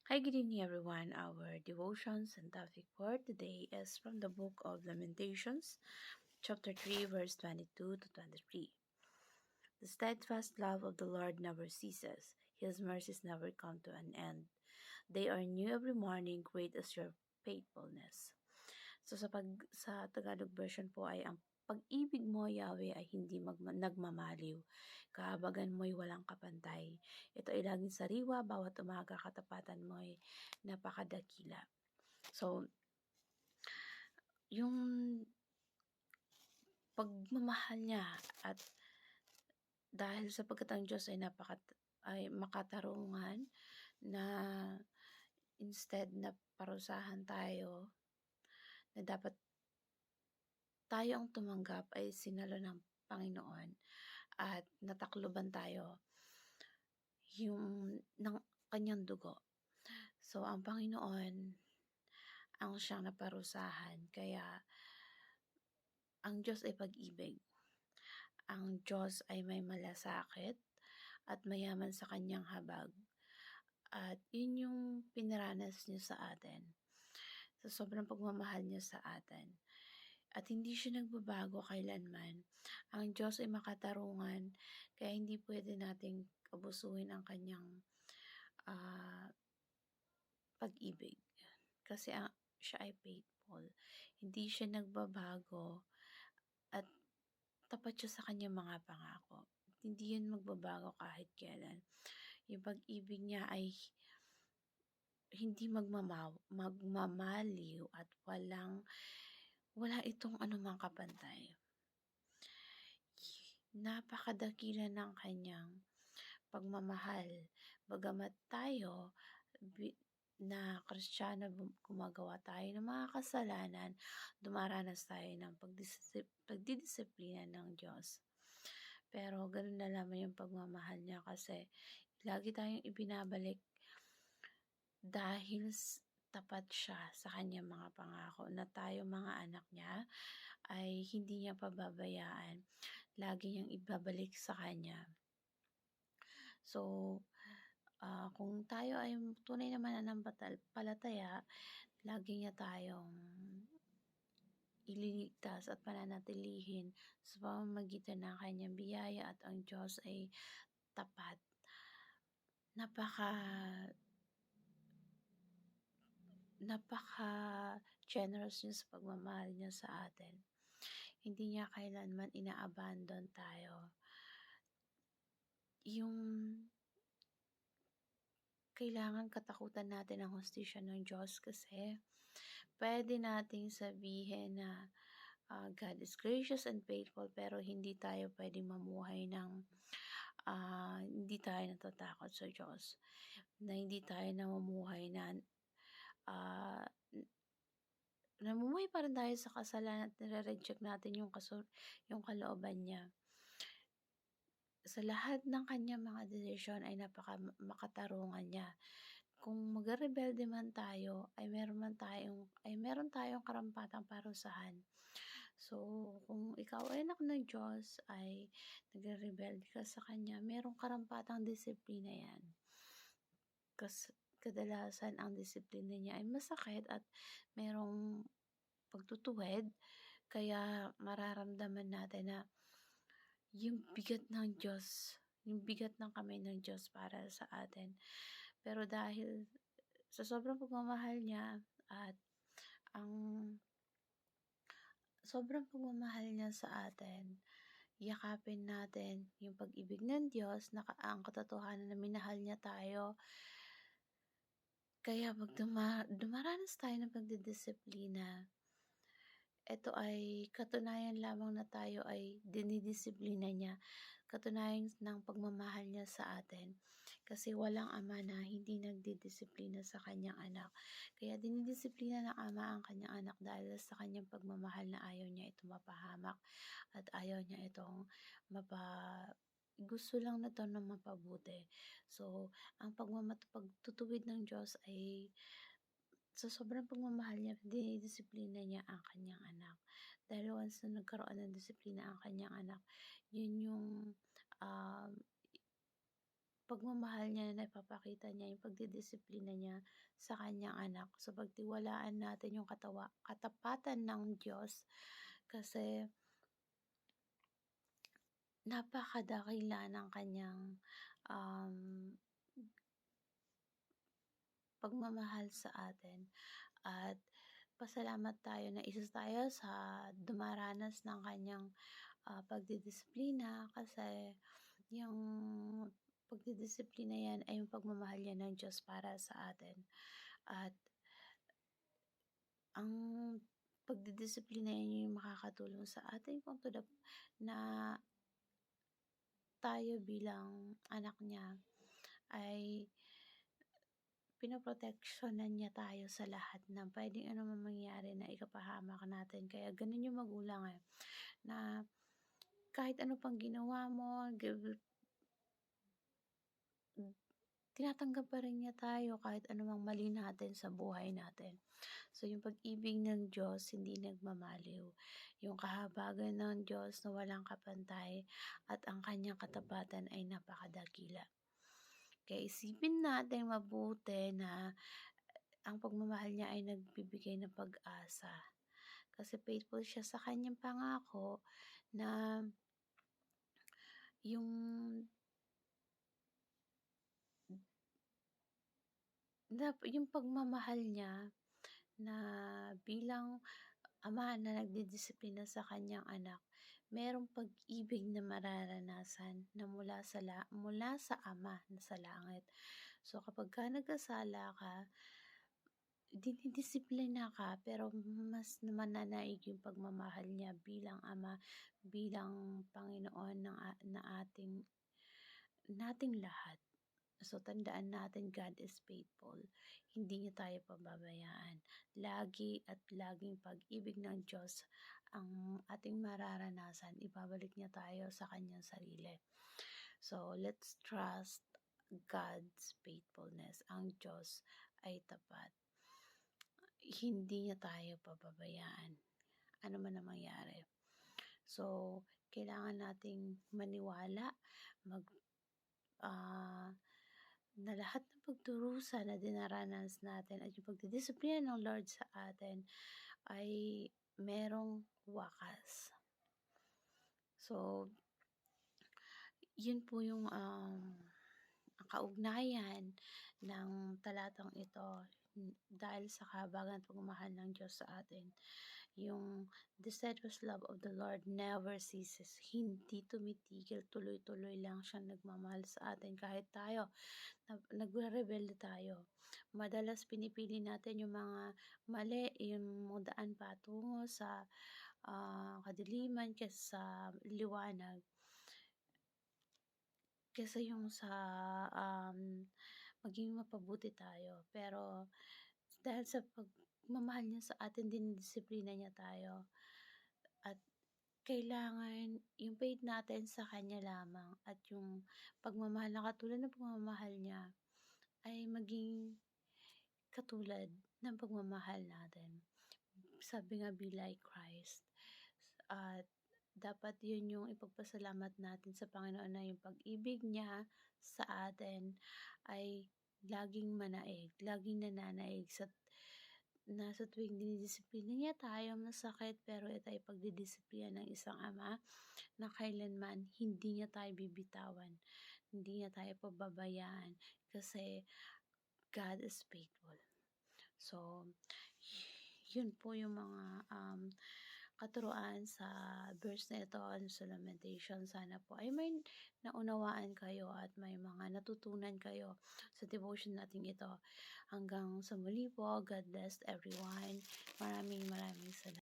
Hi, good evening, everyone. Our devotions and topic for today is from the book of Lamentations, chapter 3, verse 22 to 23. The steadfast love of the Lord never ceases, His mercies never come to an end. They are new every morning, great is your faithfulness. So sa Tagalog version po ay ang pag-ibig mo, Yahweh, ay hindi nagmamaliw. Kahabagan mo'y walang kapantay. Ito ay laging sariwa, bawat umaga katapatan mo'y napakadakila. So, yung pagmamahal niya at dahil sapagkat ang Diyos ay makatarungan na instead na parusahan tayo na dapat tayo ang tumanggap ay sinalo ng Panginoon at natakloban tayo ng kanyang dugo. So, ang Panginoon ang siyang naparusahan. Kaya, ang Diyos ay pag-ibig. Ang Diyos ay may malasakit at mayaman sa kanyang habag. At yun yung pinaranas niya sa atin. Sa sobrang pagmamahal niya sa atin. At hindi siya nagbabago kailanman. Ang Diyos ay makatarungan, kaya hindi pwede nating abusuhin ang kanyang pag-ibig. Kasi siya ay faithful. Hindi siya nagbabago at tapat siya sa kanyang mga pangako. Hindi yun magbabago kahit kailan. Yung pag-ibig niya ay hindi magmamaliw at wala itong anumang kapantay. Napakadakila ng kanyang pagmamahal. Bagamat tayo na Kristiyano, gumagawa tayo ng mga kasalanan, dumaranas tayo ng pagdidisiplina ng Diyos. Pero ganun na lamang yung pagmamahal niya kasi lagi tayong ibinabalik dahil tapat siya sa kanyang mga pangako na tayo mga anak niya ay hindi niya pababayaan. Lagi niyang ibabalik sa kanya. So, kung tayo ay tunay na mananampalataya, lagi niya tayong ililigtas at pananatilihin sa pamamagitan ng kanyang biyaya at ang Diyos ay tapat. Napaka-generous niya sa pagmamahal niya sa atin. Hindi niya kailanman ina-abandon tayo. Yung kailangan katakutan natin ang hustisya ng Diyos kasi pwede nating sabihin na God is gracious and faithful pero hindi tayo pwedeng mamuhay ng hindi tayo natatakot sa Diyos. Na hindi tayo namumuhay na namumuhay pa rin tayo sa kasalanan at nire-reject natin yung kalooban niya. Sa lahat ng kanyang mga desisyon ay makatarungan niya. Kung magrebelde man tayo, ay meron tayong karampatang parusahan. So, kung ikaw ay anak ng Diyos, ay nagre-rebelde ka sa Kanya, merong karampatang disiplina yan. Kadalasan ang disiplina niya ay masakit at merong pagtutuwid, kaya mararamdaman natin na yung bigat ng Diyos, yung bigat ng kamay ng Diyos para sa atin. Pero dahil sa sobrang pagmamahal niya at ang sobrang pagmamahal niya sa atin, yakapin natin yung pag-ibig ng Diyos na ang katotohanan na minahal niya tayo. Kaya pag dumaranas tayo ng pagdidisiplina, ito ay katunayan lamang na tayo ay dinidisiplina niya. Katunayan ng pagmamahal niya sa atin. Kasi walang ama na hindi nagdidisiplina sa kanyang anak. Kaya dinidisiplina ng ama ang kanyang anak dahil sa kanyang pagmamahal na ayaw niya itong mapahamak at ayaw niya itong gusto lang na to na mapabuti. So, ang pagtutuwid ng Diyos ay sa sobrang pagmamahal niya, dinidisiplina niya ang kanyang anak. Dahil once na nagkaroon ng disiplina ang kanyang anak, yun yung pagmamahal niya na ipapakita niya, yung pagdidisiplina niya sa kanyang anak. So, pagtiwalaan natin yung katapatan ng Diyos kasi napakadakila ng kanyang um, pagmamahal sa atin. At pasalamat tayo na isa tayo sa dumaranas ng kanyang pagdidisiplina kasi yung pagdidisiplina yan ay yung pagmamahal niya ng Diyos para sa atin. At ang pagdidisiplina yan yung makakatulong sa atin kung na tayo bilang anak niya ay pinoproteksyonan niya tayo sa lahat ng pwedeng anumang mangyari na ikapahamak natin. Kaya ganun yung magulang na kahit ano pang ginawa mo, tinatanggap pa rin niya tayo kahit anumang mali natin sa buhay natin. So, yung pag-ibig ng Diyos hindi nagmamaliw. Yung kahabagan ng Diyos na walang kapantay at ang kanyang katapatan ay napakadakila. Kaya isipin natin mabuti na ang pagmamahal niya ay nagbibigay ng pag-asa. Kasi faithful siya sa kanyang pangako na yung pagmamahal niya na bilang ama na nagdidisiplina sa kanyang anak, merong pag-ibig na mararanasan na mula sa ama na sa langit. So kapag ka nagkasala ka, dinidisiplina ka pero mas mananaig yung pagmamahal niya bilang ama, bilang Panginoon na nating lahat. So, tandaan natin, God is faithful. Hindi niya tayo pababayaan. Lagi at laging pag-ibig ng Diyos ang ating mararanasan. Ibabalik niya tayo sa kanyang sarili. So, let's trust God's faithfulness. Ang Diyos ay tapat. Hindi niya tayo pababayaan. Ano man ang mangyari. So, kailangan nating maniwala, na lahat ng pagdurusa na dinaranas natin at yung pagdidisiplina ng Lord sa atin ay merong wakas. So, yun po yung kaugnayan ng talatang ito dahil sa kahabagan at pagmamahal ng Diyos sa atin. Yung the steadfast love of the Lord never ceases. Hindi tumitigil, tuloy-tuloy lang siyang nagmamahal sa atin kahit tayo nagre-rebelde tayo. Madalas pinipili natin yung mga mali, yung daan patungo sa kadiliman kaysa sa liwanag. Kaysa yung sa maging mapabuti tayo. Pero dahil sa pagmamahal niya sa atin, dinidisiplina niya tayo. At kailangan yung faith natin sa Kanya lamang at yung pagmamahal na katulad ng pagmamahal niya ay maging katulad ng pagmamahal natin. Sabi nga, be like Christ. At dapat yun yung ipagpasalamat natin sa Panginoon na yung pag-ibig niya sa atin ay laging manaig, laging nananaig na sa tuwing dinidisiplina niya tayo masakit, pero ito ay pagdidisiplina ng isang ama na kailanman hindi niya tayo bibitawan, hindi niya tayo pababayaan kasi God is faithful. So, yun po yung mga katuruan sa verse na ito sa Lamentation. Sana po ay may naunawaan kayo at may mga natutunan kayo sa devotion natin ito. Hanggang sa muli po, God bless everyone. Maraming salamat.